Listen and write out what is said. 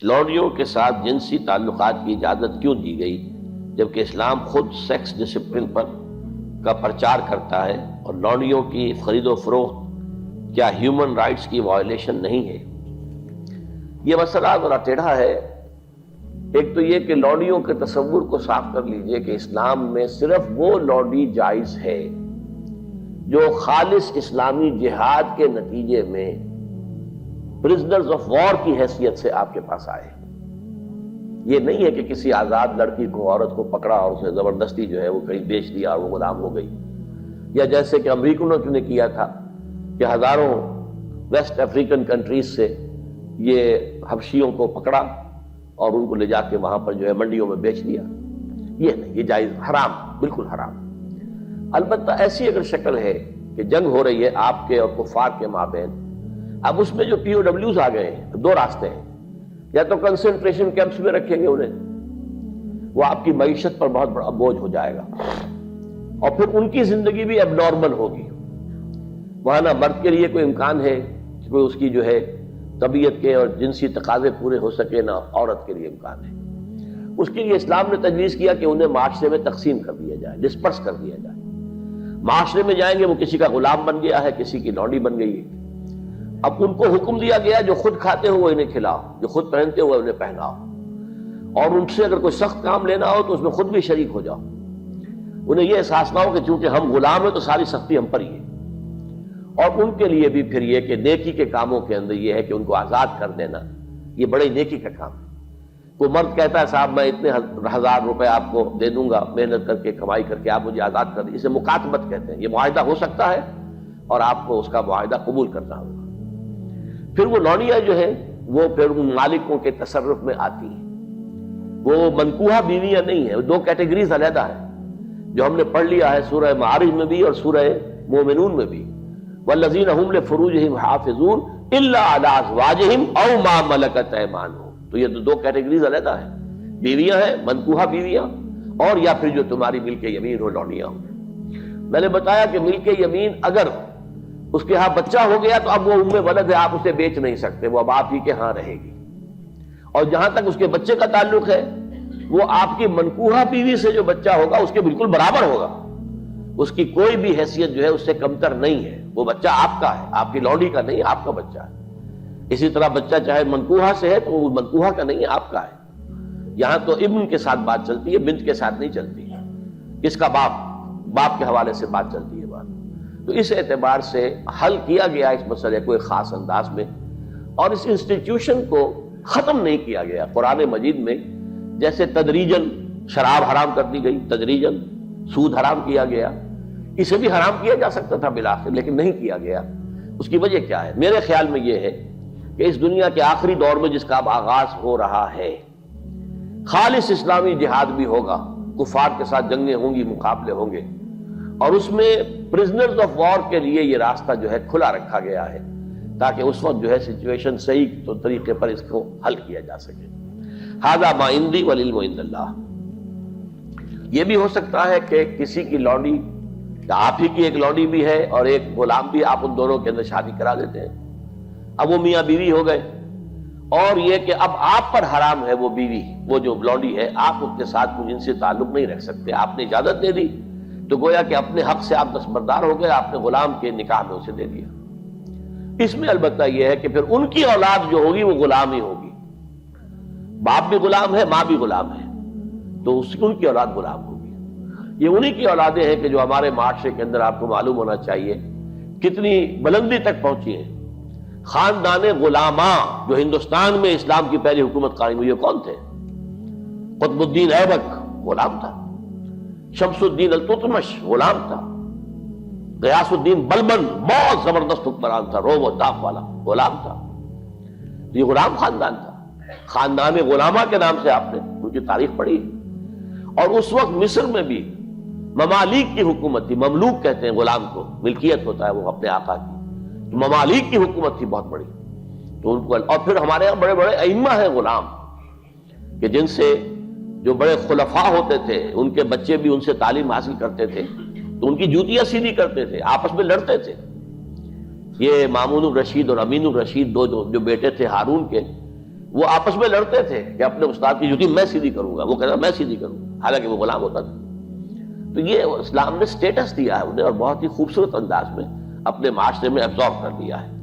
لونڈیوں کے ساتھ جنسی تعلقات کی اجازت کیوں دی گئی جبکہ اسلام خود سیکس ڈسپلن کا پرچار کرتا ہے، اور لونڈیوں کی خرید و فروخت کیا ہیومن رائٹس کی وائلیشن نہیں ہے؟ یہ مسئلہ ذرا ٹیڑھا ہے۔ ایک تو یہ کہ لونڈیوں کے تصور کو صاف کر لیجئے کہ اسلام میں صرف وہ لونڈی جائز ہے جو خالص اسلامی جہاد کے نتیجے میں پرزنرز آف وار کی حیثیت سے آپ کے پاس آئے۔ یہ نہیں ہے کہ کسی آزاد لڑکی کو، عورت کو پکڑا اور اسے زبردستی جو ہے وہ کہیں بیچ دیا اور وہ غلام ہو گئی، یا جیسے کہ امریکنوں نے کیا تھا کہ ہزاروں ویسٹ افریقن کنٹریز سے یہ حبشیوں کو پکڑا اور ان کو لے جا کے وہاں پر جو ہے منڈیوں میں بیچ دیا۔ یہ نہیں، یہ جائز، حرام، بالکل حرام۔ البتہ ایسی اگر شکل ہے کہ جنگ ہو رہی ہے آپ کے اور کفار کے مابین، اب اس میں جو پی او ڈبلیوز آ گئے ہیں، دو راستے ہیں، یا تو کنسنٹریشن کیمپس میں رکھیں گے انہیں، وہ آپ کی معیشت پر بہت بڑا بوجھ ہو جائے گا، اور پھر ان کی زندگی بھی اب نارمل ہوگی۔ وہاں نہ مرد کے لیے کوئی امکان ہے کہ کوئی اس کی جو ہے طبیعت کے اور جنسی تقاضے پورے ہو سکے، نہ عورت کے لیے امکان ہے۔ اس کے لیے اسلام نے تجویز کیا کہ انہیں معاشرے میں تقسیم کر دیا جائے، ڈسپرس کر دیا جائے۔ معاشرے میں جائیں گے، وہ کسی کا غلام بن گیا ہے، کسی کی لونڈی بن گئی ہے۔ اب ان کو حکم دیا گیا جو خود کھاتے ہو انہیں کھلاؤ، جو خود پہنتے ہو انہیں پہناؤ، اور ان سے اگر کوئی سخت کام لینا ہو تو اس میں خود بھی شریک ہو جاؤ۔ انہیں یہ احساس نہ ہو کہ چونکہ ہم غلام ہیں تو ساری سختی ہم پر ہی ہے۔ اور ان کے لیے بھی پھر یہ کہ نیکی کے کاموں کے اندر یہ ہے کہ ان کو آزاد کر دینا، یہ بڑی نیکی کا کام ہے۔ کوئی مرد کہتا ہے صاحب میں اتنے 1000 روپے آپ کو دے دوں گا محنت کر کے، کمائی کر کے، آپ مجھے آزاد کر دیں، اسے مکاتبت کہتے ہیں۔ یہ معاہدہ ہو سکتا ہے اور آپ کو اس کا معاہدہ قبول کرنا ہوگا۔ پھر وہ لونڈیاں جو ہیں وہ پھر ان مالکوں کے تصرف میں آتی ہیں۔ وہ منکوحہ بیویاں نہیں ہیں، دو کیٹیگریز علیحدہ ہیں جو ہم نے پڑھ لیا ہے سورہ معارج میں بھی اور سورہ مومنون میں بھی۔ والذین هم لفروجہم حافظون الا علی ازواجہم او ما ملکت ایمانہم۔ تو یہ دو کیٹیگریز علیحدہ ہیں، بیویاں ہیں، منکوحہ بیویاں، اور یا پھر جو تمہاری ملک یمین ہو، لونڈیاں ہوں۔ میں نے بتایا کہ ملک یمین اگر اس کے ہاں بچہ ہو گیا تو اب وہ ام ولد ہے، آپ اسے بیچ نہیں سکتے، وہ اب آپ ہی کے ہاں رہے گی۔ اور جہاں تک اس کے بچے کا تعلق ہے، وہ آپ کی منکوحہ بیوی سے جو بچہ ہوگا اس کے بالکل برابر ہوگا، اس کی کوئی بھی حیثیت جو ہے اس سے کمتر نہیں ہے۔ وہ بچہ آپ کا ہے، آپ کی لونڈی کا نہیں، آپ کا بچہ ہے۔ اسی طرح بچہ چاہے منکوحہ سے ہے تو وہ منکوحہ کا نہیں ہے، آپ کا ہے۔ یہاں تو ابن کے ساتھ بات چلتی ہے، بنت کے ساتھ نہیں چلتی۔ کس کا باپ کے حوالے سے بات چلتی ہے بات۔ تو اس اعتبار سے حل کیا گیا اس مسئلے کو ایک خاص انداز میں، اور اس انسٹیٹیوشن کو ختم نہیں کیا گیا۔ قرآن مجید میں جیسے تدریجاً شراب حرام کر دی گئی، تدریجاً سود حرام کیا گیا، اسے بھی حرام کیا جا سکتا تھا بالآخر، لیکن نہیں کیا گیا۔ اس کی وجہ کیا ہے؟ میرے خیال میں یہ ہے کہ اس دنیا کے آخری دور میں جس کا اب آغاز ہو رہا ہے، خالص اسلامی جہاد بھی ہوگا، کفار کے ساتھ جنگیں ہوں گی، مقابلے ہوں گے، اور اس میں پرزنرز آف وار کے لیے یہ راستہ جو ہے کھلا رکھا گیا ہے تاکہ اس وقت جو ہے سچویشن صحیح طریقے پر اس کو حل کیا جا سکے۔ ھذا ما عندی والعلم عند اللہ۔ یہ بھی ہو سکتا ہے کہ کسی کی لونڈی، آپ ہی کی ایک لونڈی بھی ہے اور ایک غلام بھی، آپ ان دونوں کے اندر شادی کرا دیتے ہیں، اب وہ میاں بیوی ہو گئے، اور یہ کہ اب آپ پر حرام ہے وہ بیوی، وہ جو لونڈی ہے، آپ اس کے ساتھ کوئی جنسی تعلق نہیں رکھ سکتے۔ آپ نے اجازت دے دی تو گویا کہ اپنے حق سے آپ دستبردار ہو گئے، آپ نے غلام کے نکاح میں اسے دے دیا۔ اس میں البتہ یہ ہے کہ پھر ان کی اولاد جو ہوگی وہ غلام ہی ہوگی، باپ بھی غلام ہے، ماں بھی غلام ہے، تو ان کی اولاد غلام ہوگی۔ یہ انہی کی اولادیں ہیں کہ جو ہمارے معاشرے کے اندر آپ کو معلوم ہونا چاہیے کتنی بلندی تک پہنچی ہیں۔ خاندان غلاماں جو ہندوستان میں اسلام کی پہلی حکومت قائم ہوئی، کون تھے؟ قطب الدین ایبک غلام تھا، شمس الدین التتمش غلام تھا، غیاث الدین بلبن بہت زبردست حکمران تھا، روب و داغ والا، غلام تھا۔ یہ غلام خاندان تھا، خاندان غلامہ کے نام سے آپ نے ان کی تاریخ پڑھی۔ اور اس وقت مصر میں بھی ممالک کی حکومت تھی، مملوک کہتے ہیں غلام کو، ملکیت ہوتا ہے وہ اپنے آقا کی، تو ممالک کی حکومت تھی بہت بڑی۔ تو ان کو، اور پھر ہمارے یہاں بڑے بڑے ائمہ ہیں غلام، کہ جن سے جو بڑے خلفاء ہوتے تھے ان کے بچے بھی ان سے تعلیم حاصل کرتے تھے، تو ان کی جوتیاں سیدھی کرتے تھے، آپس میں لڑتے تھے۔ یہ مامون الرشید اور امین الرشید دو جو بیٹے تھے ہارون کے، وہ آپس میں لڑتے تھے کہ اپنے استاد کی جوتی میں سیدھی کروں گا، وہ کہتا میں سیدھی کروں گا، حالانکہ وہ غلام ہوتا تھا. تو یہ اسلام نے سٹیٹس دیا ہے انہیں، اور بہت ہی خوبصورت انداز میں اپنے معاشرے میں ایبزارب کر لیا ہے.